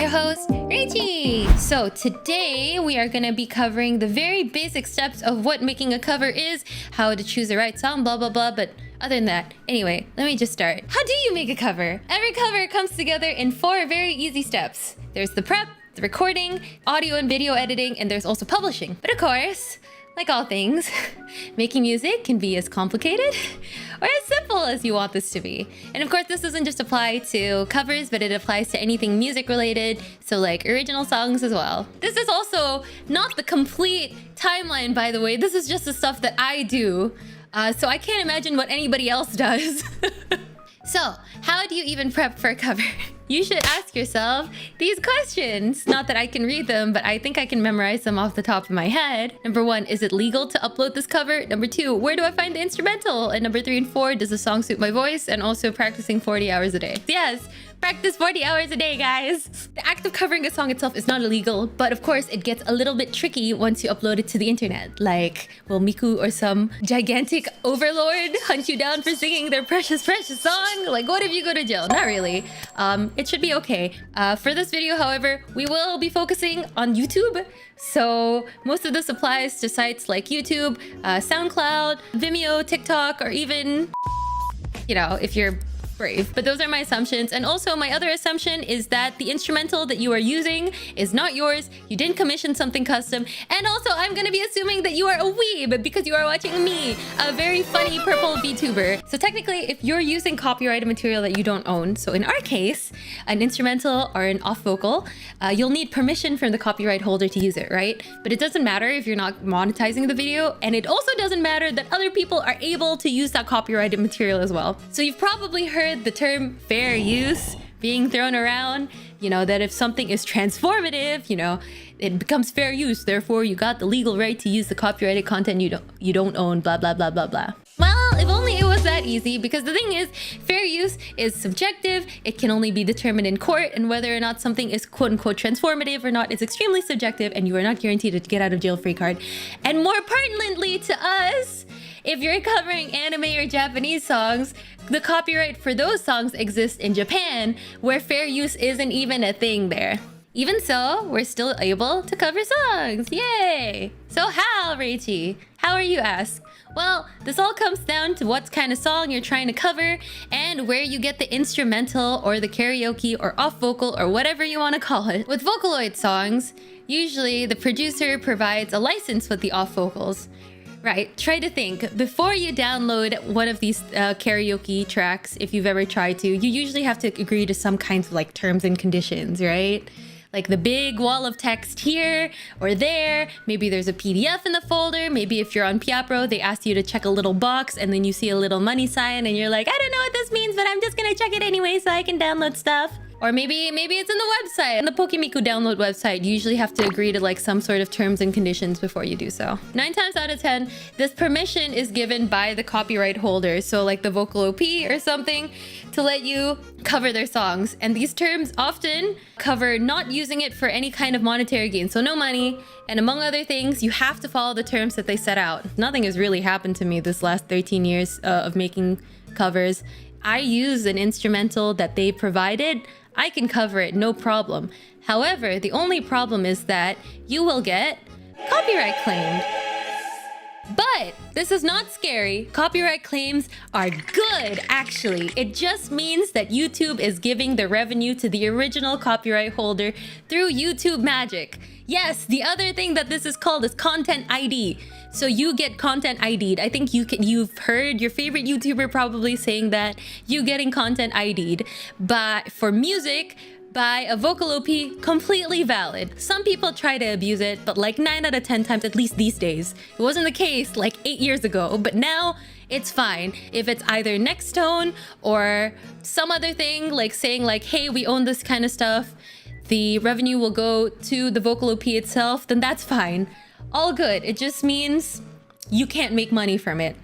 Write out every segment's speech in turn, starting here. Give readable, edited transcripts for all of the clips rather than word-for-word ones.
your host, Rachie! So today we are gonna be covering the very basic steps of what making a cover is, how to choose the right song, blah blah blah, but other than that, anyway, let me just start. How do you make a cover? Every cover comes together in 4 very easy steps. There's the prep, the recording, audio and video editing, and there's also publishing. But of course, like all things, making music can be as complicated or as simple as you want this to be. And of course, this doesn't just apply to covers, but it applies to anything music related, so like original songs as well. This is also not the complete timeline, by the way. This is just the stuff that I do. So I can't imagine what anybody else does. So, how do you even prep for a cover? You should ask yourself these questions. Not that I can read them, but I think I can memorize them off the top of my head. Number 1, is it legal to upload this cover? Number 2, where do I find the instrumental? And number 3 and 4, does the song suit my voice? And also practicing 40 hours a day. Yes, practice 40 hours a day, guys. The act of covering a song itself is not illegal, but of course it gets a little bit tricky once you upload it to the internet. Like, will Miku or some gigantic overlord hunt you down for singing their precious song? Like, what if you go to jail? Not really. It should be okay. For this video, however, we will be focusing on YouTube. So most of this applies to sites like YouTube, SoundCloud, Vimeo, TikTok, or even, you know, if you're brave. But those are my assumptions. And also my other assumption is that the instrumental that you are using is not yours. You didn't commission something custom. And also I'm gonna be assuming that you are a weeb because you are watching me, a very funny purple VTuber. So technically, if you're using copyrighted material that you don't own, so in our case, an instrumental or an off vocal, you'll need permission from the copyright holder to use it, right? But it doesn't matter if you're not monetizing the video. And it also doesn't matter that other people are able to use that copyrighted material as well. So you've probably heard the term fair use being thrown around, you know, that if something is transformative, you know, it becomes fair use, therefore you got the legal right to use the copyrighted content you don't own, blah blah blah blah blah. Well, if only it was that easy, because the thing is, fair use is subjective. It can only be determined in court, and whether or not something is quote-unquote transformative or not is extremely subjective, and you are not guaranteed a get out of jail free card. And more pertinently to us, if you're covering anime or Japanese songs, the copyright for those songs exists in Japan, where fair use isn't even a thing there. Even so, we're still able to cover songs. Yay! So how, Rachie? How are you, ask? Well, this all comes down to what kind of song you're trying to cover and where you get the instrumental or the karaoke or off vocal or whatever you want to call it. With Vocaloid songs, usually the producer provides a license with the off vocals. Right, try to think. Before you download one of these karaoke tracks, if you've ever tried to, you usually have to agree to some kinds of like terms and conditions, right? Like the big wall of text here or there. Maybe there's a PDF in the folder. Maybe if you're on Piapro, they ask you to check a little box and then you see a little money sign and you're like, I don't know what this means, but I'm just gonna check it anyway so I can download stuff. Or maybe it's in the website. In the Pokemiku download website, you usually have to agree to like some sort of terms and conditions before you do so. 9 times out of 10, this permission is given by the copyright holder. So like the vocal OP or something to let you cover their songs. And these terms often cover not using it for any kind of monetary gain. So no money. And among other things, you have to follow the terms that they set out. Nothing has really happened to me this last 13 years of making covers. I use an instrumental that they provided. I can cover it, no problem. However, the only problem is that you will get copyright claimed. But this is not scary. Copyright claims are good, actually. It just means that YouTube is giving the revenue to the original copyright holder through YouTube magic. Yes, the other thing that this is called is content ID. So you get content ID'd. I think you've heard your favorite YouTuber probably saying that you getting content ID'd. But for music, by a vocal OP, completely valid. Some people try to abuse it, but like 9 out of 10 times, at least these days. It wasn't the case like 8 years ago, but now it's fine. If it's either next tone or some other thing, like saying like, hey, we own this kind of stuff, the revenue will go to the vocal OP itself, then that's fine. All good. It just means you can't make money from it,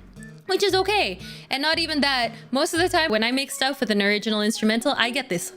which is okay. And not even that, most of the time when I make stuff with an original instrumental, I get this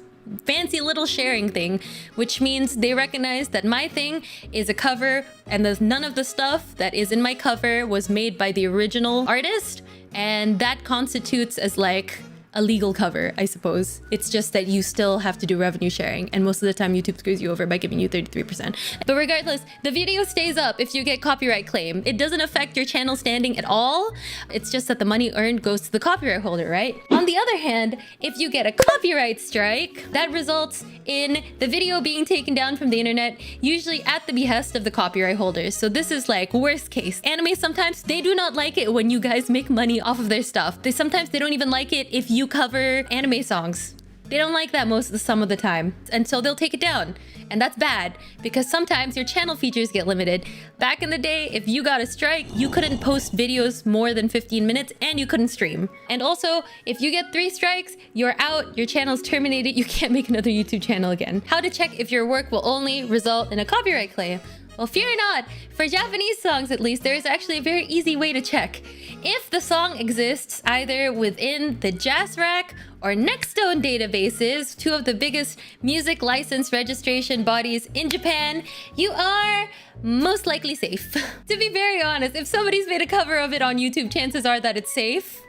fancy little sharing thing, which means they recognize that my thing is a cover and none of the stuff that is in my cover was made by the original artist, and that constitutes as like a legal cover, I suppose. It's just that you still have to do revenue sharing, and most of the time YouTube screws you over by giving you 33%. But regardless, the video stays up if you get copyright claim. It doesn't affect your channel standing at all. It's just that the money earned goes to the copyright holder, right? On the other hand, if you get a copyright strike, that results in the video being taken down from the internet, usually at the behest of the copyright holders. So this is like worst case. Anime, sometimes they do not like it when you guys make money off of their stuff. Sometimes they don't even like it if you cover anime songs. They don't like that some of the time. And so they'll take it down. And that's bad because sometimes your channel features get limited. Back in the day, if you got a strike, you couldn't post videos more than 15 minutes and you couldn't stream. And also, if you get 3 strikes, you're out, your channel's terminated, you can't make another YouTube channel again. How to check if your work will only result in a copyright claim? Well, fear not. For Japanese songs, at least, there is actually a very easy way to check. If the song exists either within the JazzRack or Nextstone databases, 2 of the biggest music license registration bodies in Japan, you are most likely safe. To be very honest, if somebody's made a cover of it on YouTube, chances are that it's safe.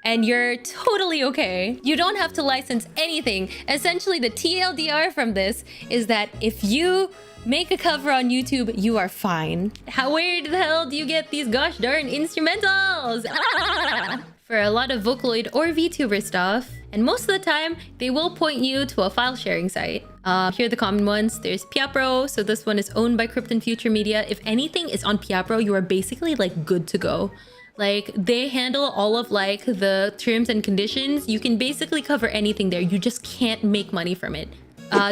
And you're totally okay. You don't have to license anything. Essentially, the TLDR from this is that if you make a cover on YouTube, you are fine. Where the hell do you get these gosh darn instrumentals? For a lot of Vocaloid or VTuber stuff, and most of the time, they will point you to a file sharing site. Here are the common ones. There's Piapro, so this one is owned by Krypton Future Media. If anything is on Piapro, you are basically like good to go. Like, they handle all of like the terms and conditions. You can basically cover anything there. You just can't make money from it.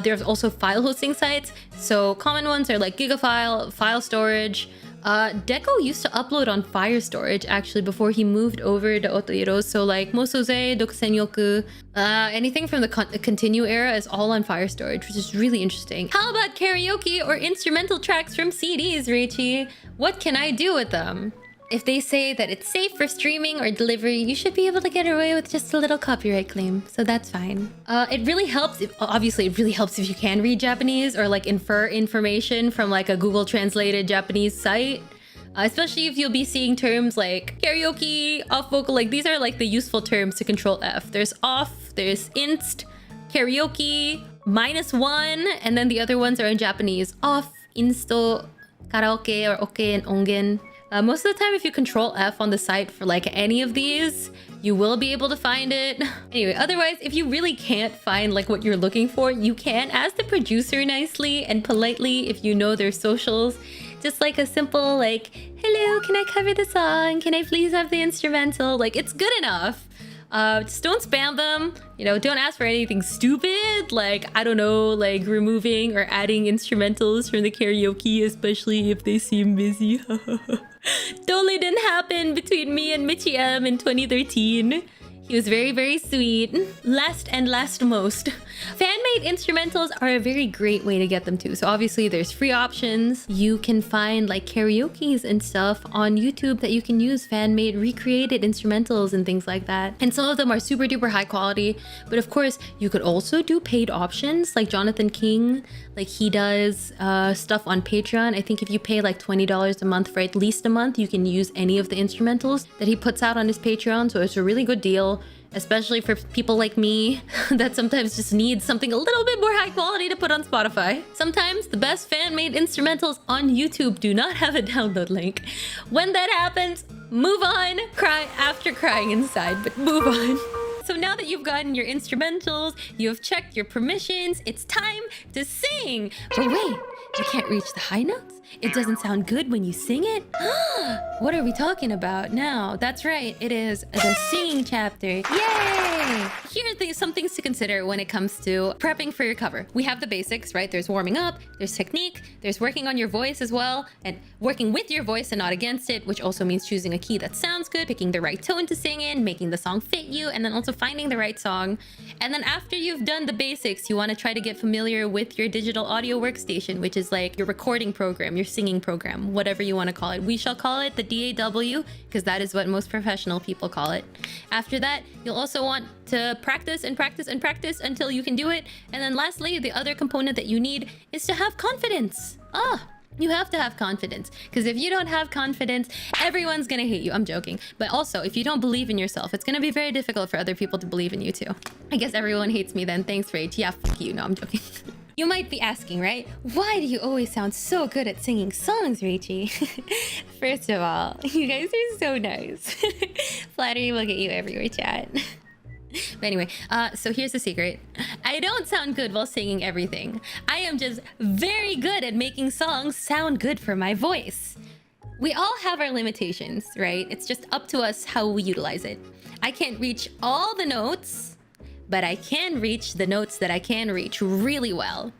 There's also file hosting sites. So common ones are like Gigafile, File Storage. Deco used to upload on Fire Storage actually before he moved over to Otoiro. So like Mosoze, Dokusenyoku, anything from the Continue era is all on Fire Storage, which is really interesting. How about karaoke or instrumental tracks from CDs, Rachie? What can I do with them? If they say that it's safe for streaming or delivery, you should be able to get away with just a little copyright claim, so that's fine. It really helps, obviously it really helps if you can read Japanese or like infer information from like a Google translated Japanese site. Especially if you'll be seeing terms like karaoke, off vocal, like these are like the useful terms to control F. There's off, there's inst, karaoke, -1, and then the other ones are in Japanese. Off, insto, karaoke, or oke and ongen. Most of the time, if you control F on the site for like any of these, you will be able to find it. Anyway, otherwise, if you really can't find like what you're looking for, you can ask the producer nicely and politely if you know their socials. Just like a simple like, hello, can I cover the song? Can I please have the instrumental? Like, it's good enough. Just don't spam them, you know, don't ask for anything stupid, like, I don't know, like removing or adding instrumentals from the karaoke, especially if they seem busy. Totally didn't happen between me and Michi M in 2013. He was very, very sweet. Last and last most. Fan-made instrumentals are a very great way to get them too. So obviously there's free options. You can find like karaokes and stuff on YouTube that you can use fan-made recreated instrumentals and things like that. And some of them are super duper high quality. But of course, you could also do paid options like Jonathan King. Like he does stuff on Patreon. I think if you pay like $20 a month for at least a month, you can use any of the instrumentals that he puts out on his Patreon. So it's a really good deal. Especially for people like me that sometimes just need something a little bit more high quality to put on Spotify. Sometimes the best fan-made instrumentals on YouTube do not have a download link. When that happens, move on. Cry after crying inside, but move on. So now that you've gotten your instrumentals, you have checked your permissions, it's time to sing. But wait, you can't reach the high notes? It doesn't sound good when you sing it? What are we talking about now? That's right, it is the singing chapter. Yay! Here are some things to consider when it comes to prepping for your cover. We have the basics, right? There's warming up, there's technique, there's working on your voice as well, and working with your voice and not against it, which also means choosing a key that sounds good, picking the right tone to sing in, making the song fit you, and then also finding the right song. And then after you've done the basics, you want to try to get familiar with your digital audio workstation, which is like your recording program, your singing program, whatever you want to call it. We shall call it the DAW because that is what most professional people call it. After that, you'll also want to practice and practice and practice until you can do it. And then lastly, the other component that you need is to have confidence. You have to have confidence, because if you don't have confidence, everyone's gonna hate you. I'm joking. But also, if you don't believe in yourself, it's gonna be very difficult for other people to believe in you too. I guess everyone hates me then. Thanks, Rach. Yeah, fuck you. No, I'm joking. You might be asking, right? Why do you always sound so good at singing songs, Rachie? First of all, you guys are so nice. Flattery will get you everywhere, chat. But anyway, so here's the secret. I don't sound good while singing everything. I am just very good at making songs sound good for my voice. We all have our limitations, right? It's just up to us how we utilize it. I can't reach all the notes, but I can reach the notes that I can reach really well.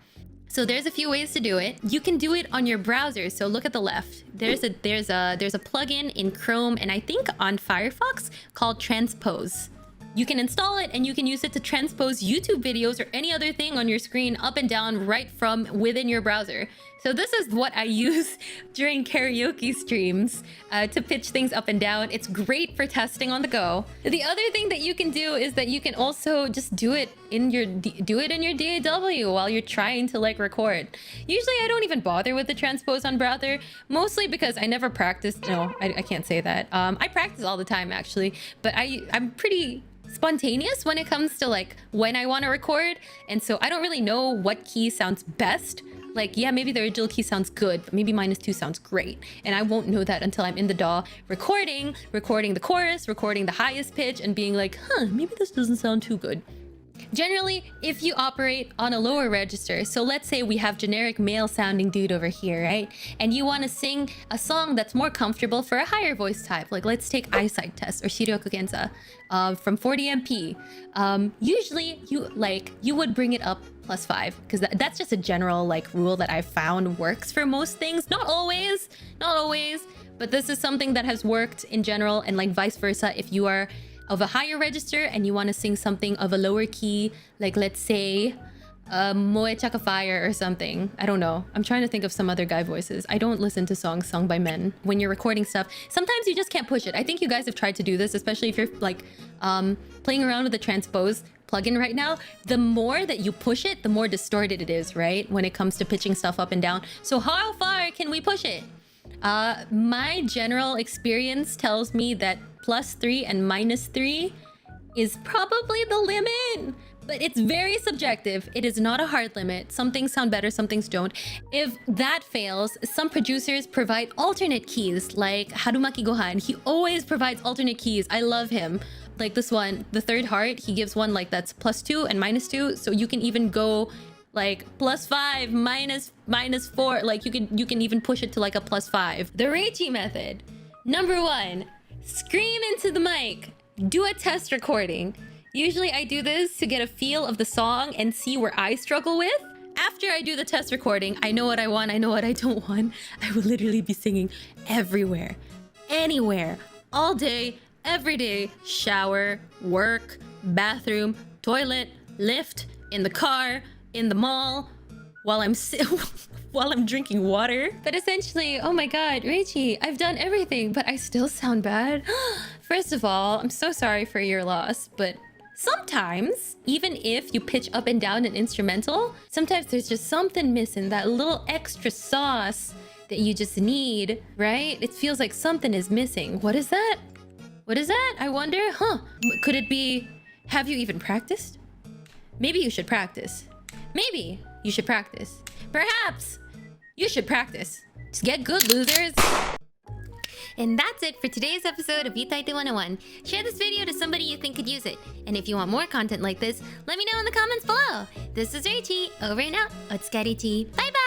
So there's a few ways to do it. You can do it on your browser. So look at the left. There's a plugin in Chrome and I think on Firefox called Transpose. You can install it and you can use it to transpose YouTube videos or any other thing on your screen up and down right from within your browser. So this is what I use during karaoke streams to pitch things up and down. It's great for testing on the go. The other thing that you can do is that you can also just do it in your DAW while you're trying to like record. Usually I don't even bother with the transpose on browser, mostly because I never practiced. No, I can't say that. I practice all the time actually, but I'm pretty spontaneous when it comes to like when I want to record, and so I don't really know what key sounds best. Like, yeah, maybe the original key sounds good, but maybe -2 sounds great, and I won't know that until I'm in the DAW recording the chorus, recording the highest pitch, and being like, maybe this doesn't sound too good. Generally, if you operate on a lower register, so let's say we have generic male sounding dude over here, right? And you want to sing a song that's more comfortable for a higher voice type. Like let's take Eyesight Test or Shiryoku Genza from 40MP. Usually you would bring it up +5 because that's just a general like rule that I've found works for most things. Not always, but this is something that has worked in general, and like vice versa. If you are of a higher register and you want to sing something of a lower key, like let's say Moe Chaka Fire or something. I don't know. I'm trying to think of some other guy voices. I don't listen to songs sung by men. When you're recording stuff, sometimes you just can't push it. I think you guys have tried to do this, especially if you're like playing around with the transpose plugin right now. The more that you push it, the more distorted it is, right? When it comes to pitching stuff up and down. So how far can we push it? My general experience tells me that +3 and -3 is probably the limit, but it's very subjective. It is not a hard limit. Some things sound better, some things don't. If that fails, some producers provide alternate keys, like Harumaki Gohan. He always provides alternate keys. I love him. Like this one, the Third Heart, he gives one like that's +2 and -2, so you can even go like +5, -4. Like you can even push it to like a +5. The rachie method. Number 1, scream into the mic. Do a test recording. Usually I do this to get a feel of the song and see where I struggle with. After I do the test recording, I know what I want, I know what I don't want. I will literally be singing everywhere, anywhere, all day, every day. Shower, work, bathroom, toilet, lift, in the car, in the mall, while I'm drinking water. But essentially, oh my god, Rachie, I've done everything, but I still sound bad. First of all, I'm so sorry for your loss, but sometimes, even if you pitch up and down an instrumental, sometimes there's just something missing, that little extra sauce that you just need, right? It feels like something is missing. What is that? What is that? I wonder, Could it be, have you even practiced? Maybe you should practice. Maybe you should practice. Perhaps you should practice. Just get good, losers. And that's it for today's episode of youtaite 101. Share this video to somebody you think could use it. And if you want more content like this, let me know in the comments below. This is Rachie, over and out. Otsukarichi. Bye bye!